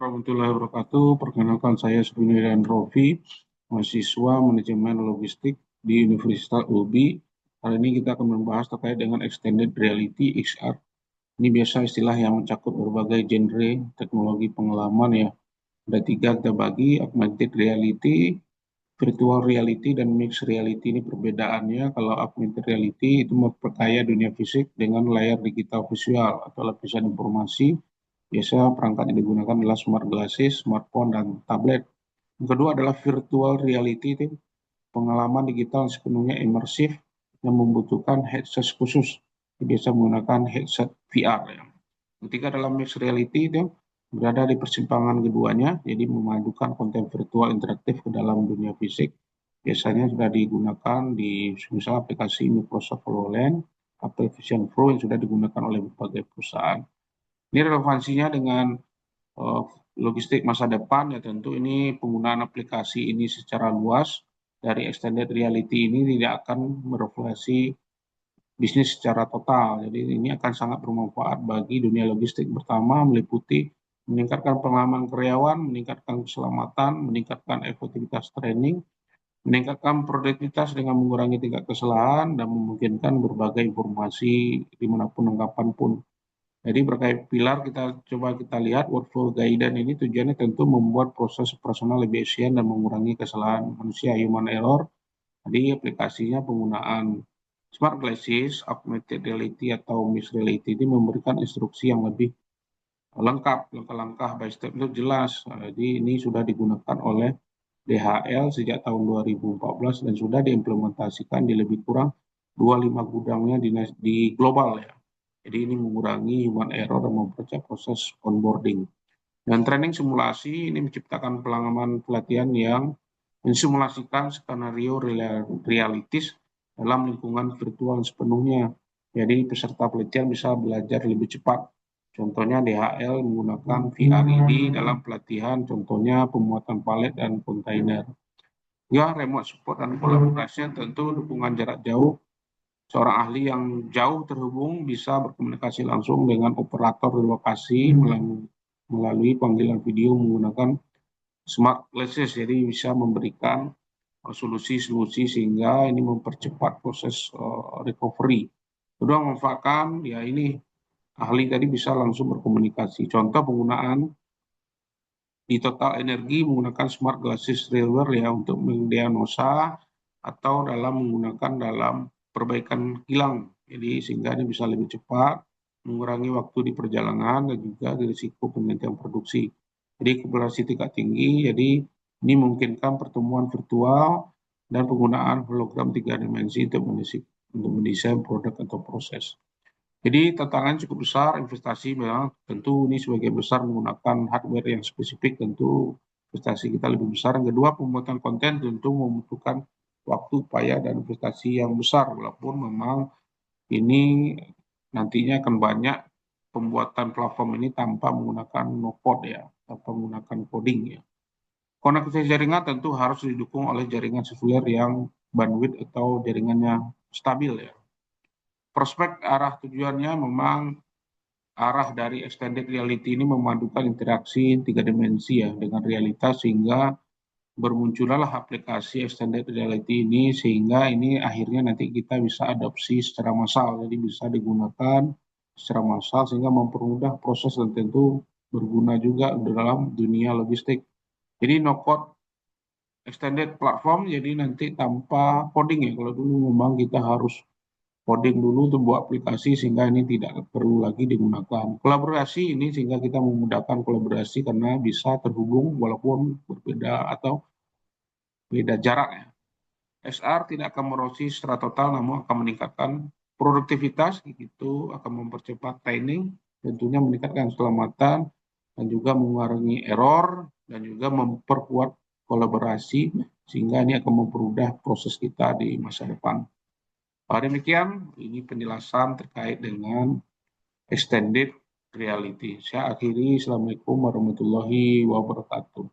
Warahmatullahi wabarakatuh. Perkenalkan saya Subiniran Rofi, mahasiswa manajemen logistik di Universitas UBI. Hari ini kita akan membahas terkait dengan extended reality XR. Ini biasa istilah yang mencakup berbagai genre teknologi pengalaman ya. Ada tiga kita bagi, augmented reality, virtual reality, dan mixed reality. Ini perbedaannya. Kalau augmented reality itu memperkaya dunia fisik dengan layar digital visual atau lapisan informasi. Biasa perangkat yang digunakan adalah smart glasses, smartphone, dan tablet. Yang kedua adalah virtual reality, itu pengalaman digital yang sepenuhnya imersif yang membutuhkan headset khusus. Biasa menggunakan headset VR. Ya. Ketiga adalah mixed reality, itu berada di persimpangan keduanya, jadi memadukan konten virtual interaktif ke dalam dunia fisik. Biasanya sudah digunakan di misal aplikasi Microsoft HoloLens, Apple Vision Pro yang sudah digunakan oleh berbagai perusahaan. Ini relevansinya dengan uh, logistik masa depan ya, tentu ini penggunaan aplikasi ini secara luas dari extended reality ini tidak akan merefleksi bisnis secara total. Jadi ini akan sangat bermanfaat bagi dunia logistik. Pertama, meliputi meningkatkan pengalaman karyawan, meningkatkan keselamatan, meningkatkan efektivitas training, meningkatkan produktivitas dengan mengurangi tingkat kesalahan, dan memungkinkan berbagai informasi dimanapun dan kapanpun. Jadi berkait pilar kita lihat workflow guidance ini tujuannya tentu membuat proses operasional lebih efisien dan mengurangi kesalahan manusia, human error. Jadi aplikasinya penggunaan smart glasses, augmented reality atau mixed reality ini memberikan instruksi yang lebih lengkap, langkah-langkah by step itu jelas. Jadi ini sudah digunakan oleh DHL sejak tahun 2014 dan sudah diimplementasikan di lebih kurang 25 gudangnya di global ya. Jadi ini mengurangi human error dan mempercepat proses onboarding. Dan training simulasi ini menciptakan pengalaman pelatihan yang mensimulasikan skenario realistis dalam lingkungan virtual sepenuhnya. Jadi peserta pelatihan bisa belajar lebih cepat. Contohnya DHL menggunakan VR ini dalam pelatihan, contohnya pemuatan palet dan kontainer. Ya, remote support dan kolaborasi tentu dukungan jarak jauh. Seorang ahli yang jauh terhubung bisa berkomunikasi langsung dengan operator di lokasi melalui panggilan video menggunakan smart glasses. Jadi bisa memberikan solusi-solusi sehingga ini mempercepat proses recovery. Kedua, memanfaatkan ya ini ahli tadi bisa langsung berkomunikasi. Contoh penggunaan di Total Energi menggunakan smart glasses railway ya untuk mendiagnosa atau menggunakan dalam perbaikan kilang. Jadi sehingga ini bisa lebih cepat, mengurangi waktu di perjalanan dan juga risiko penghentian produksi. Jadi kolaborasi tingkat tinggi, jadi ini memungkinkan pertemuan virtual dan penggunaan hologram 3 dimensi untuk mendesain produk atau proses. Jadi tantangan cukup besar, investasi memang tentu ini sebagai besar menggunakan hardware yang spesifik, tentu investasi kita lebih besar. Yang kedua, pembuatan konten tentu membutuhkan waktu, upaya, dan investasi yang besar, walaupun memang ini nantinya akan banyak pembuatan platform ini tanpa menggunakan no code ya, tanpa menggunakan coding ya. Konektivitas jaringan tentu harus didukung oleh jaringan seluler yang bandwidth atau jaringannya stabil ya. Prospek arah tujuannya memang arah dari extended reality ini memadukan interaksi 3 dimensi ya dengan realitas sehingga bermunculah aplikasi extended reality ini sehingga ini akhirnya nanti kita bisa adopsi secara massal, jadi bisa digunakan secara massal sehingga mempermudah proses dan tentu berguna juga dalam dunia logistik. Jadi no code extended platform, jadi nanti tanpa coding ya. Kalau dulu memang kita harus coding dulu untuk buat aplikasi sehingga ini tidak perlu lagi digunakan. Kolaborasi ini sehingga kita memudahkan kolaborasi karena bisa terhubung walaupun berbeda atau beda jarak ya. XR tidak akan merosi secara total namun akan meningkatkan produktivitas, itu akan mempercepat training, tentunya meningkatkan keselamatan dan juga mengurangi error dan juga memperkuat kolaborasi sehingga ini akan mempermudah proses kita di masa depan. Demikian, ini penjelasan terkait dengan extended reality. Saya akhiri, Assalamualaikum warahmatullahi wabarakatuh.